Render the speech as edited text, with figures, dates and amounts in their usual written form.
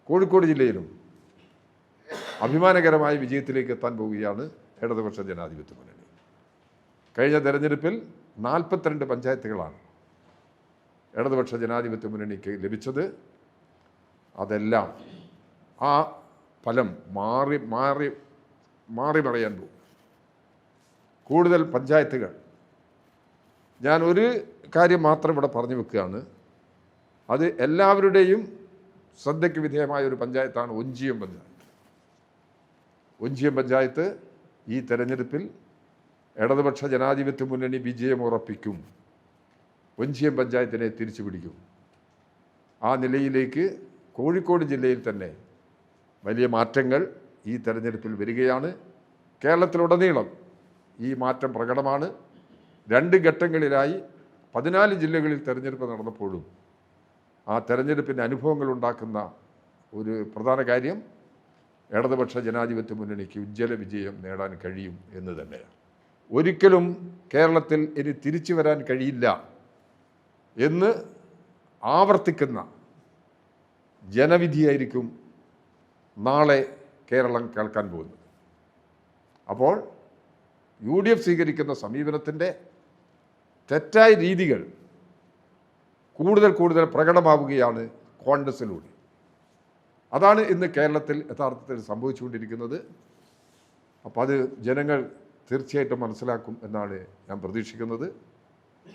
കോഴിക്കോട് ജില്ലയിലും അഭിമാനകരമായ വിജയത്തിലേക്ക് എത്താൻ പോവുകയാണ് ഇടതുപക്ഷ ജനാധിപത്യ മുന്നണി. കഴിഞ്ഞ തെരഞ്ഞെടുപ്പിൽ 42 പഞ്ചായത്തുകളാണ് ഇടതുപക്ഷ ജനാധിപത്യ മുന്നണിക്ക് ലഭിച്ചത്. അതെല്ലാം ആ ഫലം മാറി മാറി മാറി പറയാൻ പോകും. കൂടുതൽ പഞ്ചായത്തുകൾ, ഞാൻ ഒരു കാര്യം മാത്രം ഇവിടെ പറഞ്ഞു വെക്കുകയാണ്, അത് എല്ലാവരുടെയും ശ്രദ്ധയ്ക്ക് വിധേയമായ ഒരു പഞ്ചായത്താണ് ഒഞ്ചിയം പഞ്ചായത്ത്. ഒഞ്ചിയം പഞ്ചായത്ത് ഈ തെരഞ്ഞെടുപ്പിൽ ഇടതുപക്ഷ ജനാധിപത്യ മുന്നണി വിജയം ഉറപ്പിക്കും. ഒഞ്ചിയം പഞ്ചായത്തിനെ തിരിച്ചു പിടിക്കും. ആ നിലയിലേക്ക് കോഴിക്കോട് ജില്ലയിൽ തന്നെ വലിയ മാറ്റങ്ങൾ ഈ തെരഞ്ഞെടുപ്പിൽ വരികയാണ്. കേരളത്തിലുടനീളം ഈ മാറ്റം പ്രകടമാണ്. 2 ഘട്ടങ്ങളിലായി 14 ജില്ലകളിൽ തെരഞ്ഞെടുപ്പ് നടന്നപ്പോഴും ആ തെരഞ്ഞെടുപ്പിൻ്റെ അനുഭവങ്ങൾ ഉണ്ടാക്കുന്ന ഒരു പ്രധാന കാര്യം ഇടതുപക്ഷ ജനാധിപത്യ മുന്നണിക്ക് ഉജ്ജ്വല വിജയം നേടാൻ കഴിയും എന്ന് തന്നെയാണ്. ഒരിക്കലും കേരളത്തിൽ ഇനി തിരിച്ചു വരാൻ കഴിയില്ല എന്ന് ആവർത്തിക്കുന്ന ജനവിധിയായിരിക്കും നാളെ കേരളം കേൾക്കാൻ പോകുന്നത്. അപ്പോൾ UDF സ്വീകരിക്കുന്ന സമീപനത്തിൻ്റെ തെറ്റായ രീതികൾ കൂടുതൽ കൂടുതൽ പ്രകടമാവുകയാണ് കോൺഗ്രസിലൂടെ. അതാണ് ഇന്ന് കേരളത്തിൽ യഥാർത്ഥത്തിൽ സംഭവിച്ചുകൊണ്ടിരിക്കുന്നത്. അപ്പോൾ അത് ജനങ്ങൾ തീർച്ചയായിട്ടും മനസ്സിലാക്കും എന്നാണ് ഞാൻ പ്രതീക്ഷിക്കുന്നത്.